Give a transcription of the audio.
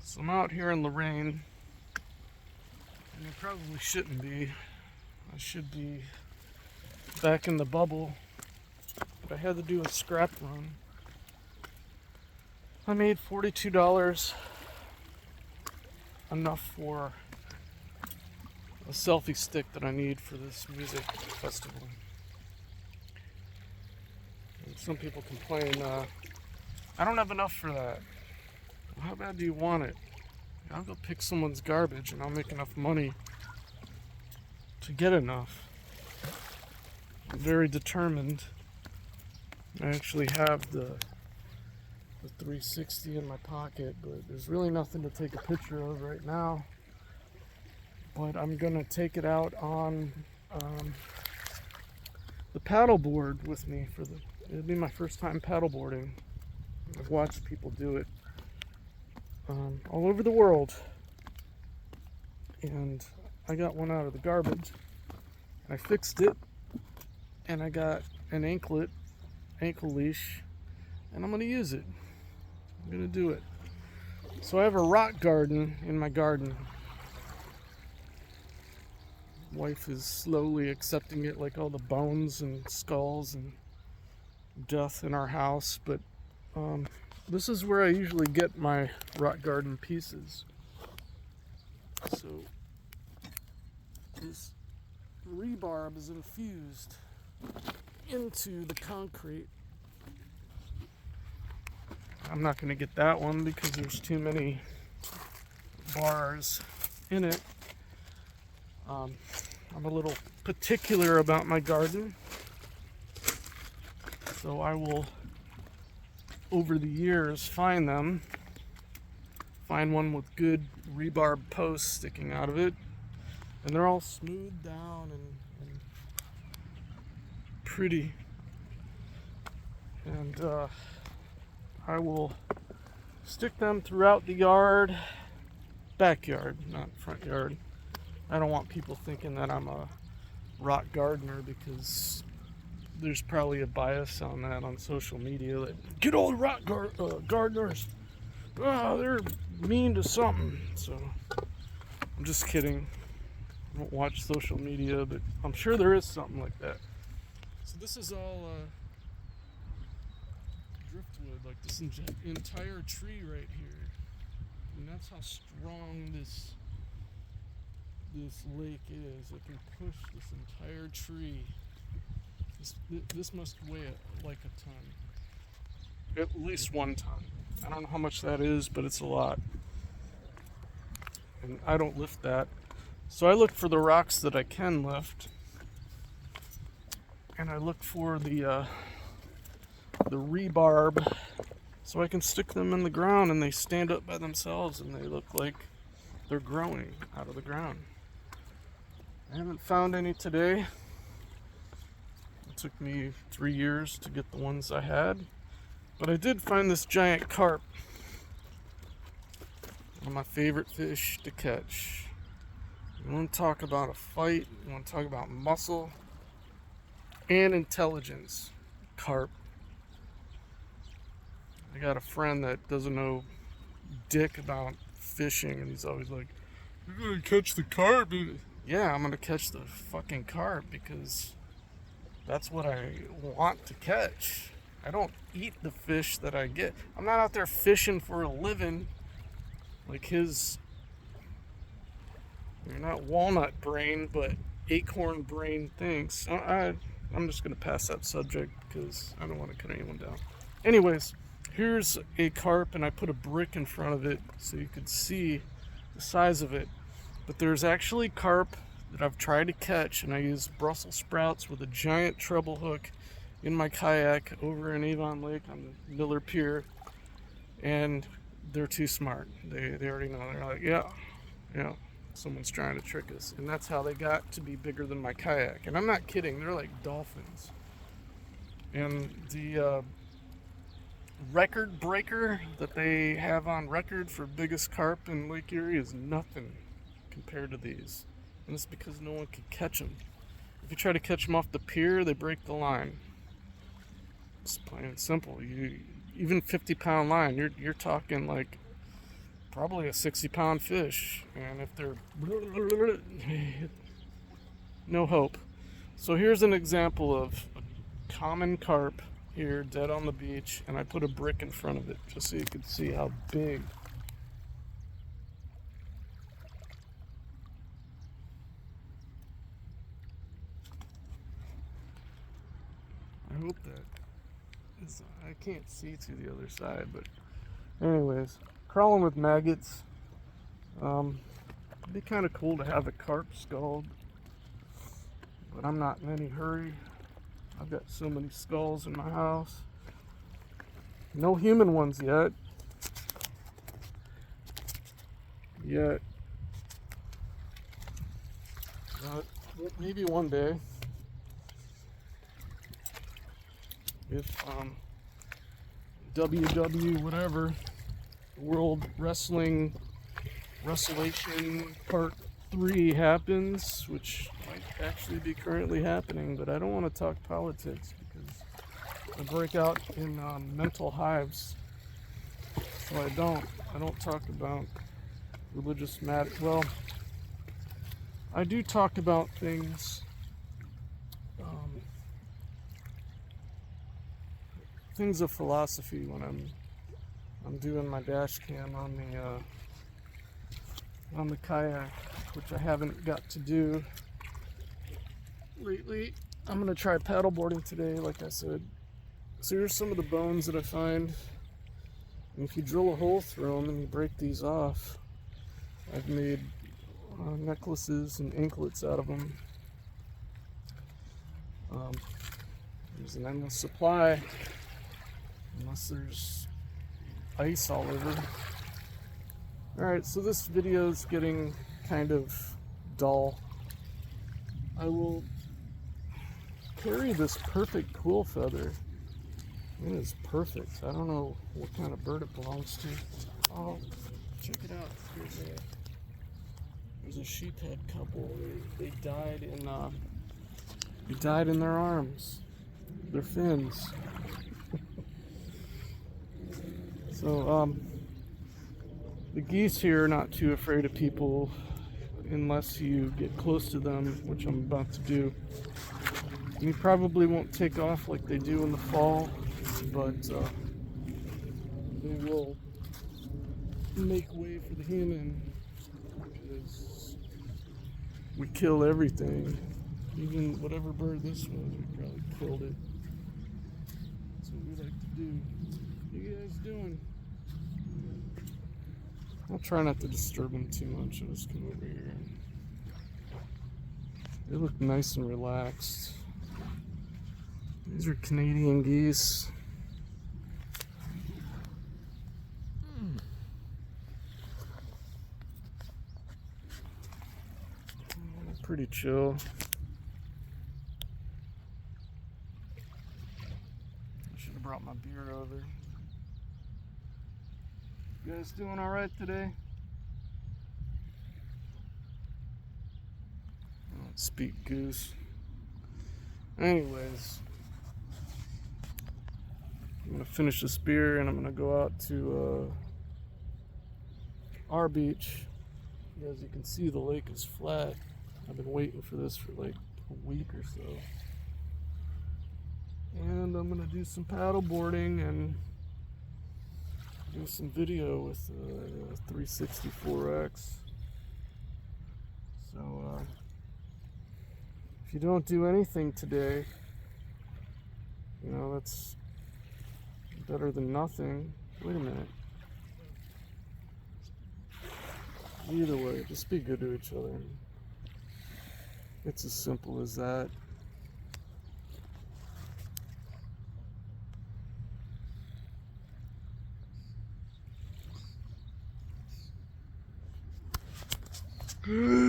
So I'm out here in Lorraine, and I probably shouldn't be. I should be back in the bubble, but I had to do a scrap run. I made $42, enough for a selfie stick that I need for this music festival. And some people complain, I don't have enough for that. Well, how bad do you want it? I'll go pick someone's garbage and I'll make enough money to get enough. I'm very determined. I actually have the 360 in my pocket, but there's really nothing to take a picture of right now. But I'm gonna take it out on the paddleboard with me it'll be my first time paddleboarding. I've watched people do it all over the world, and I got one out of the garbage. I fixed it, and I got an ankle leash, and I'm gonna use it. I'm gonna do it. So I have a rock garden in my garden. Wife is slowly accepting it, like all the bones and skulls and death in our house, but this is where I usually get my rock garden pieces. So this rebarb is infused into the concrete. I'm not going to get that one because there's too many bars in it. I'm a little particular about my garden, so I will, over the years, find one with good rebarb posts sticking out of it, and they're all smoothed down and pretty, and I will stick them throughout the yard, backyard, not front yard. I don't want people thinking that I'm a rock gardener, because there's probably a bias on that on social media, that get all the rock gardeners, they're mean to something. So I'm just kidding. I don't watch social media, but I'm sure there is something like that. So this is all driftwood, like this entire tree right here, and that's how strong this lake is. It can push this entire tree. This must weigh like a ton, at least 1 ton. I don't know how much that is, but it's a lot, and I don't lift that. So I look for the rocks that I can lift, and I look for the rebarb, so I can stick them in the ground and they stand up by themselves and they look like they're growing out of the ground. I haven't found any today. It took me 3 years to get the ones I had, but I did find this giant carp. One of my favorite fish to catch. You want to talk about a fight, you want to talk about muscle and intelligence. Carp. I got a friend that doesn't know dick about fishing, and he's always like, "You're gonna catch the carp." Yeah, I'm gonna catch the fucking carp because that's what I want to catch. I don't eat the fish that I get. I'm not out there fishing for a living like his, you're not walnut brain, but acorn brain thinks. I'm just gonna pass that subject because I don't want to cut anyone down. Anyways, here's a carp, and I put a brick in front of it so you could see the size of it. But there's actually carp that I've tried to catch, and I use Brussels sprouts with a giant treble hook in my kayak over in Avon Lake on the Miller Pier, and they're too smart. They already know. They're like, yeah, someone's trying to trick us. And that's how they got to be bigger than my kayak. And I'm not kidding, they're like dolphins. And the record breaker that they have on record for biggest carp in Lake Erie is nothing compared to these, and it's because no one could catch them. If you try to catch them off the pier, they break the line. It's plain and simple. Even 50-pound line, you're talking like probably a 60-pound fish. And if they're no hope. So here's an example of a common carp here dead on the beach, and I put a brick in front of it just so you could see how big. I hope that is, I can't see to the other side, but anyways, crawling with maggots. It'd be kind of cool to have a carp skull, but I'm not in any hurry. I've got so many skulls in my house. No human ones yet. But maybe one day. If WW whatever, World Wrestling Wrestlation Part 3 happens, which might actually be currently happening, but I don't want to talk politics because I break out in mental hives. So I don't talk about religious matter. Well, I do talk about things, things of philosophy when I'm doing my dash cam on the kayak, which I haven't got to do lately. I'm gonna try paddleboarding today, like I said. So here's some of the bones that I find. And if you drill a hole through them and you break these off, I've made necklaces and anklets out of them. There's an endless supply, unless there's ice all over. Alright, so this video is getting kind of dull. I will carry this perfect quill feather. It is perfect. I don't know what kind of bird it belongs to. Oh, check it out. There's a sheephead couple. They died in their arms, their fins. So the geese here are not too afraid of people unless you get close to them, which I'm about to do. And you probably won't take off like they do in the fall, but they will make way for the human because we kill everything. Even whatever bird this was, we probably killed it. That's what we like to do. What you guys doing? I'll try not to disturb them too much. I'll just come over here. They look nice and relaxed. These are Canadian geese. Pretty chill. I should have brought my beer over. You guys doing alright today? I don't speak goose. Anyways, I'm gonna finish this beer and I'm gonna go out to our beach. As you can see, the lake is flat. I've been waiting for this for like a week or so. And I'm gonna do some paddle boarding and do some video with 364X. So if you don't do anything today, you know, that's better than nothing. Wait a minute. Either way, just be good to each other. It's as simple as that. Good.